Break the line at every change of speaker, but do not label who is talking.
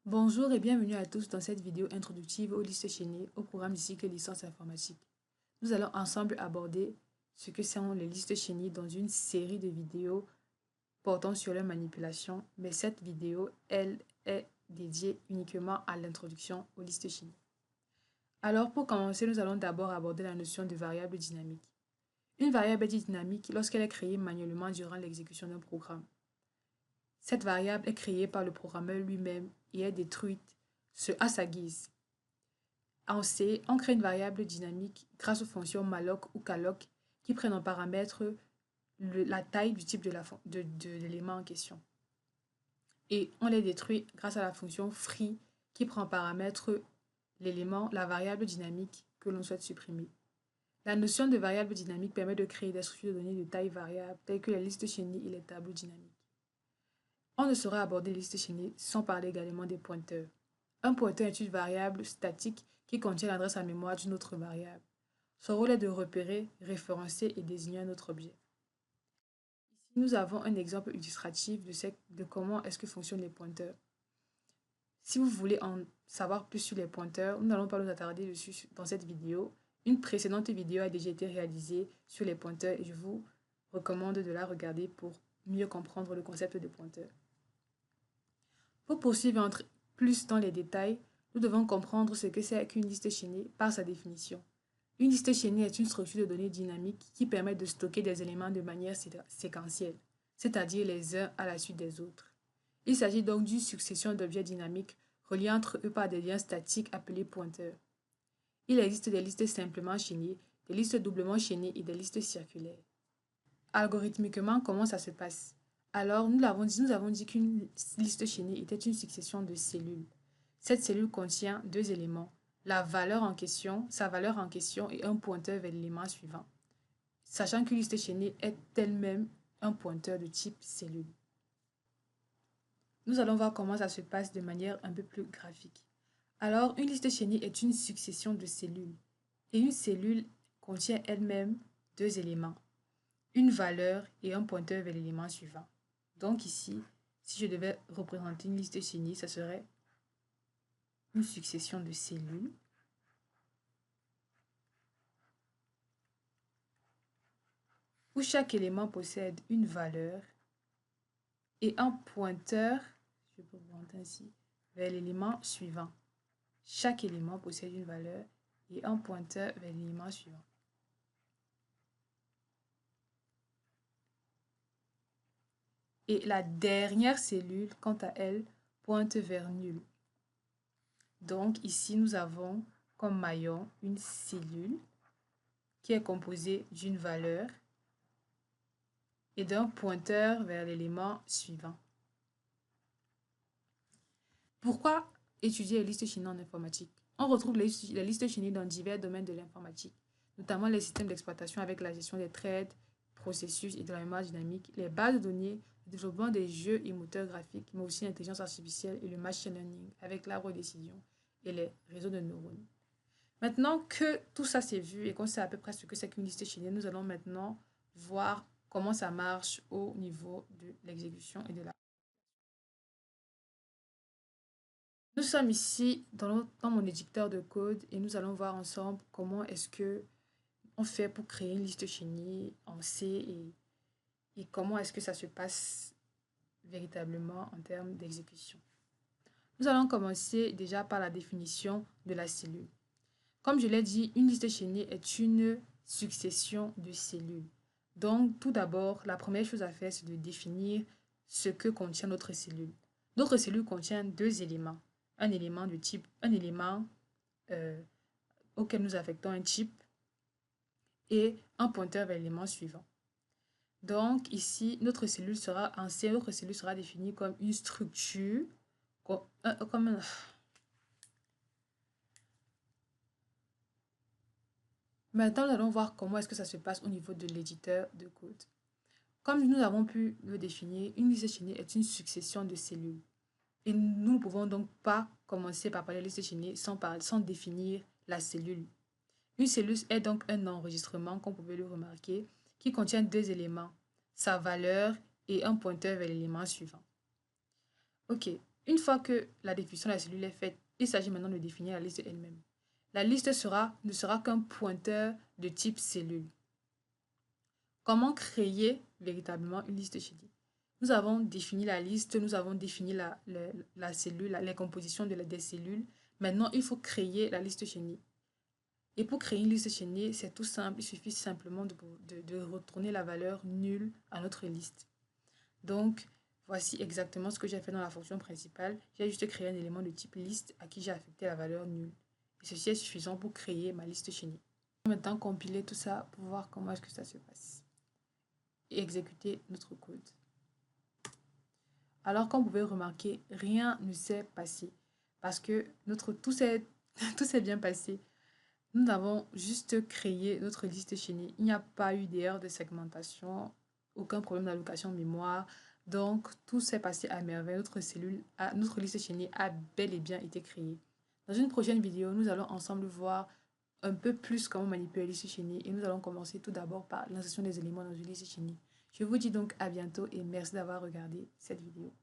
Bonjour et bienvenue à tous dans cette vidéo introductive aux listes chaînées au programme du cycle licence informatique. Nous allons ensemble aborder ce que sont les listes chaînées dans une série de vidéos portant sur leur manipulation, mais cette vidéo, elle, est dédiée uniquement à l'introduction aux listes chaînées. Alors pour commencer, nous allons d'abord aborder la notion de variable dynamique. Une variable est dynamique lorsqu'elle est créée manuellement durant l'exécution d'un programme. Cette variable est créée par le programmeur lui-même et est détruite à sa guise. En C, on crée une variable dynamique grâce aux fonctions malloc ou calloc qui prennent en paramètre la taille du type de l'élément en question. Et on les détruit grâce à la fonction free qui prend en paramètre la variable dynamique que l'on souhaite supprimer. La notion de variable dynamique permet de créer des structures de données de taille variable telles que les listes chaînées et les tableaux dynamiques. On ne saurait aborder les listes chaînées sans parler également des pointeurs. Un pointeur est une variable statique qui contient l'adresse en mémoire d'une autre variable. Son rôle est de repérer, référencer et désigner un autre objet. Ici, nous avons un exemple illustratif de comment est-ce que fonctionnent les pointeurs. Si vous voulez en savoir plus sur les pointeurs, nous n'allons pas nous attarder dessus dans cette vidéo. Une précédente vidéo a déjà été réalisée sur les pointeurs et je vous recommande de la regarder pour mieux comprendre le concept des pointeurs. Pour poursuivre plus dans les détails, nous devons comprendre ce que c'est qu'une liste chaînée par sa définition. Une liste chaînée est une structure de données dynamique qui permet de stocker des éléments de manière séquentielle, c'est-à-dire les uns à la suite des autres. Il s'agit donc d'une succession d'objets dynamiques reliés entre eux par des liens statiques appelés pointeurs. Il existe des listes simplement chaînées, des listes doublement chaînées et des listes circulaires. Algorithmiquement, comment ça se passe? Alors, nous avons dit qu'une liste chaînée était une succession de cellules. Cette cellule contient deux éléments, sa valeur en question et un pointeur vers l'élément suivant, sachant qu'une liste chaînée est elle-même un pointeur de type cellule. Nous allons voir comment ça se passe de manière un peu plus graphique. Alors, une liste chaînée est une succession de cellules. Et une cellule contient elle-même deux éléments, une valeur et un pointeur vers l'élément suivant. Donc ici, si je devais représenter une liste chaînée, ça serait une succession de cellules où chaque élément possède une valeur et un pointeur, je peux représenter ainsi, vers l'élément suivant. Chaque élément possède une valeur et un pointeur vers l'élément suivant. Et la dernière cellule, quant à elle, pointe vers nul. Donc ici, nous avons comme maillon une cellule qui est composée d'une valeur et d'un pointeur vers l'élément suivant. Pourquoi étudier les listes chaînées en informatique? On retrouve les listes chaînées dans divers domaines de l'informatique, notamment les systèmes d'exploitation avec la gestion des threads, processus et de la mémoire dynamique, les bases de données, le développement des jeux et moteurs graphiques, mais aussi l'intelligence artificielle et le machine learning avec l'arbre de décision et les réseaux de neurones. Maintenant que tout ça c'est vu et qu'on sait à peu près ce que c'est qu'une liste chaînée, nous allons maintenant voir comment ça marche au niveau de l'exécution et de la... Nous sommes ici dans mon éditeur de code et nous allons voir ensemble comment est-ce que on fait pour créer une liste chaînée en C et comment est-ce que ça se passe véritablement en termes d'exécution. Nous allons commencer déjà par la définition de la cellule. Comme je l'ai dit, une liste chaînée est une succession de cellules. Donc, tout d'abord, la première chose à faire, c'est de définir ce que contient notre cellule. Notre cellule contient deux éléments. Un élément euh, auquel nous affectons un type et un pointeur vers l'élément suivant. Donc, ici, notre cellule sera définie comme une structure, Maintenant, nous allons voir comment est-ce que ça se passe au niveau de l'éditeur de code. Comme nous avons pu le définir, une liste chaînée est une succession de cellules. Et nous ne pouvons donc pas commencer par parler de liste chaînée sans définir la cellule. Une cellule est donc un enregistrement, comme vous pouvez le remarquer, qui contient deux éléments, sa valeur et un pointeur vers l'élément suivant. Ok, Une fois que la définition de la cellule est faite, il s'agit maintenant de définir la liste elle-même. La liste ne sera qu'un pointeur de type cellule. Comment créer véritablement une liste chenille? Nous avons défini la liste, nous avons défini la cellule, les compositions des cellules. Maintenant, il faut créer la liste chenille. Et pour créer une liste chenille, c'est tout simple. Il suffit simplement de retourner la valeur nulle à notre liste. Donc, voici exactement ce que j'ai fait dans la fonction principale. J'ai juste créé un élément de type liste à qui j'ai affecté la valeur nulle. Et ceci est suffisant pour créer ma liste chenille. On va maintenant compiler tout ça pour voir comment est-ce que ça se passe. Et exécuter notre code. Alors, comme vous pouvez remarquer, rien ne s'est passé parce que tout s'est bien passé. Nous avons juste créé notre liste chenille. Il n'y a pas eu d'erreur de segmentation, aucun problème d'allocation mémoire. Donc, tout s'est passé à merveille. Notre liste chenille a bel et bien été créée. Dans une prochaine vidéo, nous allons ensemble voir un peu plus comment manipuler la liste chenille et nous allons commencer tout d'abord par l'insertion des éléments dans une liste chenille. Je vous dis donc à bientôt et merci d'avoir regardé cette vidéo.